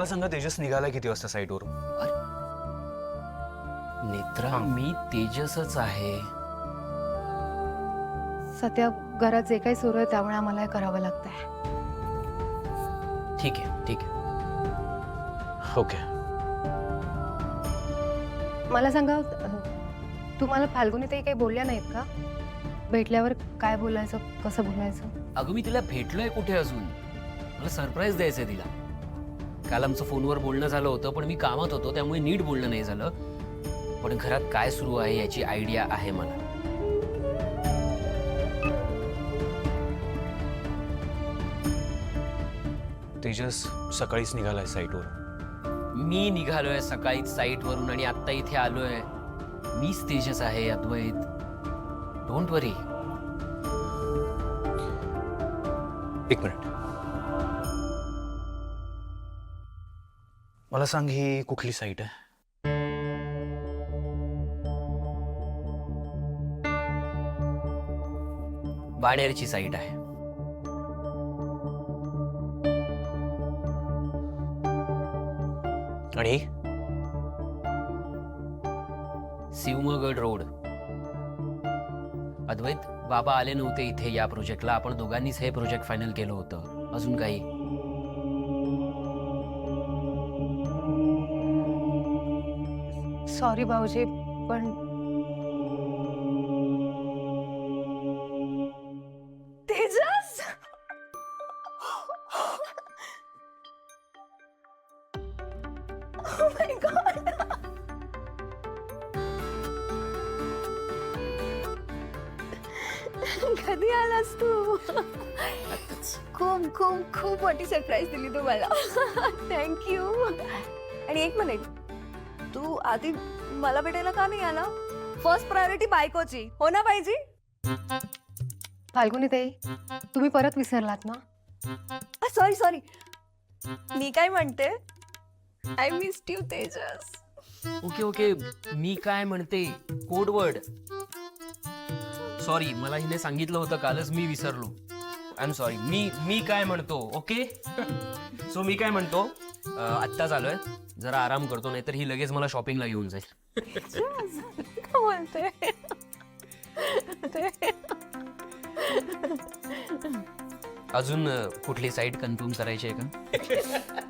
मला सांगा तेजस निघाला किती वाजता साईटवर? नेत्रा, मी तेजसच आहे. सध्या घरात जे काही सुरू आहे त्यामुळे आम्हाला हे करावं लागतंय. ठीक आहे, ठीक आहे. ओके. मला सांगा, तुम्हाला फाल्गुनी ताई काही बोलल्या नाहीत का? भेटल्यावर काय बोलायचं, कसं बोलायचं? अगं मी तिला भेटलोय कुठे अजून? मला सरप्राईज द्यायचंय तिला. काल आमचं फोनवर बोलणं झालं होतं, पण मी कामात होतो त्यामुळे नीट बोलणं नाही झालं. पण घरात काय सुरू आहे याची आयडिया आहे मला. तेजस सकाळीच निघालाय साईटवर. मी निघालोय सकाळी साईटवरून आणि आत्ता इथे आलोय. मीच तेजस आहे अद्वैत. डोंट वरी. एक मिनिट. मला सांग, ही कुठली साईट आहे? बाणेरची साईट आहे. आणि सिवमगड रोड. अद्वैत, बाबा आले नव्हते इथे या प्रोजेक्टला. आपण दोघांनीच हे प्रोजेक्ट फायनल केलं होतं. अजून काही? सॉरी भाऊजी, पण तेजस, oh my God. कधी आलास तू? खूप खूप खूप मोठी सरप्राईज दिली तू मला. थँक्यू. आणि एक मिनिट, तू आधी मला भेटायला का नाही आला? फर्स्ट प्रायोरिटी बायकोची, हो ना पाहिजे? फाल्गुनी ताई, तुम्ही परत विसरलात ना? सॉरी सॉरी, मी काय म्हणते, I missed you Tejas. Okay okay. मी काय म्हणते, कोडवर्ड. सॉरी, मला हिने सांगितलं होतं कालच, मी विसरलो. I am sorry. मी काय म्हणतो, ओके. सो मी काय म्हणतो, आत्ताच आलोय, जरा आराम करतो, नाहीतर ही लगेच मला शॉपिंगला घेऊन जाईल. काय बोलते? अजून कुठली साईट कन्फर्म करायची आहे का?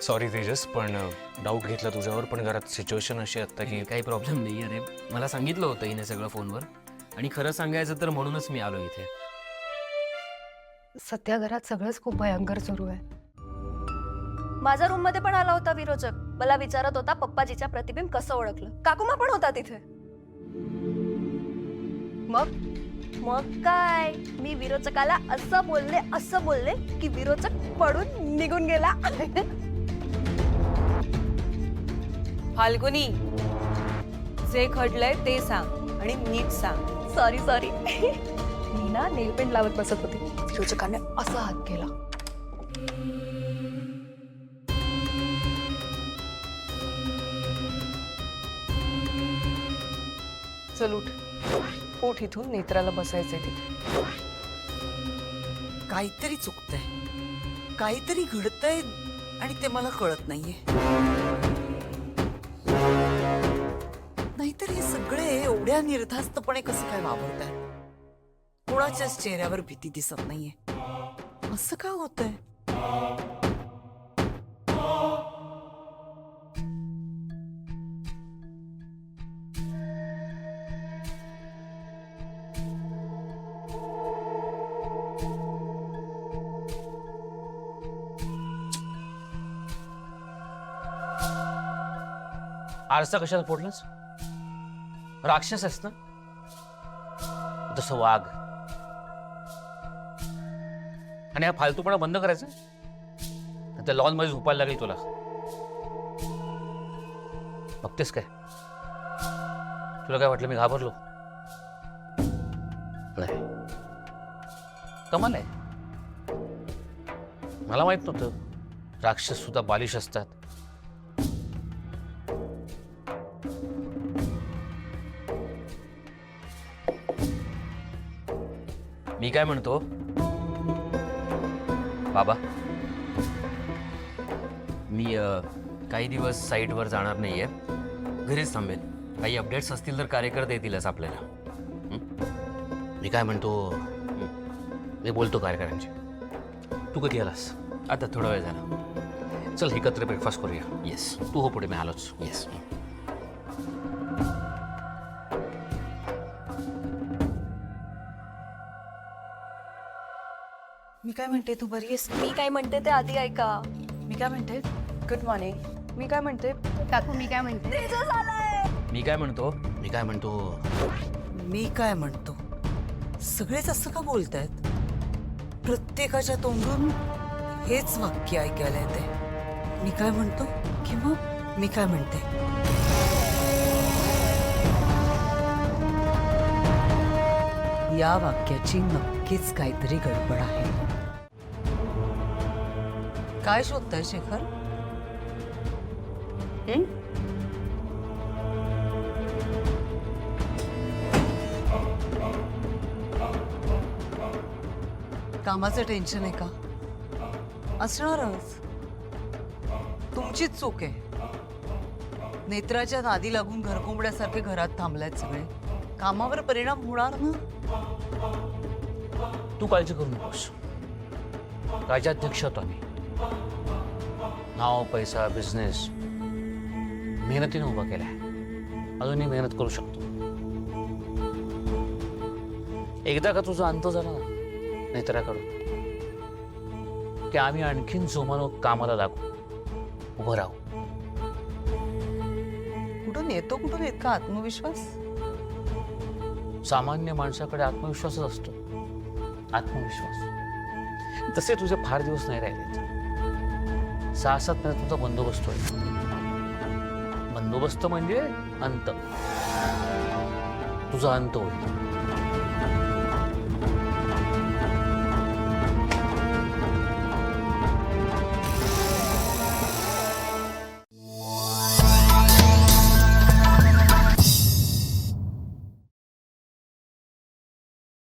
सॉरी तेजस, पण डाऊट घेतला तुझ्यावर, पण घरात सिच्युएशन अशी आता की काही प्रॉब्लेम नाही. अरे, मला सांगितलं होतं हिने सगळं फोनवर. आणि खरं सांगायचं तर म्हणूनच मी आलो इथे. सध्या घरात सगळंच खूप भयंकर सुरू आहे. माझ्या रूम मध्ये पण आला होता विरोचक. मला विचारत होता पप्पाजीच्या प्रतिबिंब कसं ओळखलं. काकुमा पण होता तिथे. मग मग काय, मी विरोचकाला असं बोलले की विरोचक पडून निघून गेला. फाल्गुनी, जे घडलंय ते सांग आणि नीट सांग. सॉरी सॉरी, मी ना नेल पेंट लावत बसत होती. विरोचकाने असा हात केला. चल उठ, उठ इथून. नेत्राला बसायचंय तिथे. काहीतरी चुकतंय, काहीतरी घडतंय आणि ते मला कळत नाहीये. नाहीतर हे सगळे एवढ्या निर्धास्तपणे कसं काय वावरताय? कोणाच्याच चेहऱ्यावर भीती दिसत नाहीये. असं का होतंय? आरसा कशाला फोडलास? राक्षस आहेस ना, तसं वाघ. आणि हा फालतूपणा बंद करायचा. त्या लॉन मध्ये झोपायला लागेल तुला. बघतेस काय? तुला काय वाटलं मी घाबरलो? नाही, कमाल आहे. मला माहित नव्हतं राक्षस सुद्धा बालिश असतात. मी काय म्हणतो, बाबा, मी काही दिवस साईटवर जाणार नाही आहे, घरीच थांबेल. काही अपडेट्स असतील तर कार्यकर देतीलच आपल्याला. मी काय म्हणतो, मी बोलतो कार्यकरांची. तू कधी आलास? आता थोडा वेळ झाला. चल एकत्र ब्रेकफास्ट करूया. येस. तू हो पुढे, मी आलोच. येस. मी काय म्हणते, तू बरी आहेस? मी काय म्हणते ते आधी ऐका. मी काय म्हणते, गुड मॉर्निंग. मी काय म्हणते, काकू मी काय म्हणते, तेजस आलाय. मी काय म्हणतो, मी काय म्हणतो, मी काय म्हणतो, सगळेच असं का बोलतायत? प्रत्येकाच्या तोंडून हेच वाक्य ऐकायला येते. मी काय म्हणतो किंवा मी काय म्हणते. या वाक्याची नक्कीच काहीतरी गडबड आहे. काय शोधताय शेखर? कामाचं टेन्शन आहे का? असणारच. तुमचीच चूक आहे. नेत्राच्या नादी लागून घरकोंबड्यासारखे घरात थांबलायत सगळे. कामावर परिणाम होणार ना. तू काळजी करू नकोस. राज्याध्यक्ष होतो आम्ही. नाव, पैसा, बिझनेस मेहनतीने उभा केलाय. अजूनही मेहनत करू शकतो. एकदा का तुझा अंत झाला ना नेत्राकडून, की आम्ही आणखीन जोमानं कामाला लागू, उभं राहू. कुठून येतो, कुठून इतका आत्मविश्वास? सामान्य माणसाकडे आत्मविश्वासच असतो. आत्मविश्वास. तसे तुझे फार दिवस नाही राहिले. 6-7 महिन्यात तुझा बंदोबस्त होईल. बंदोबस्त म्हणजे अंत. तुझा अंत होईल.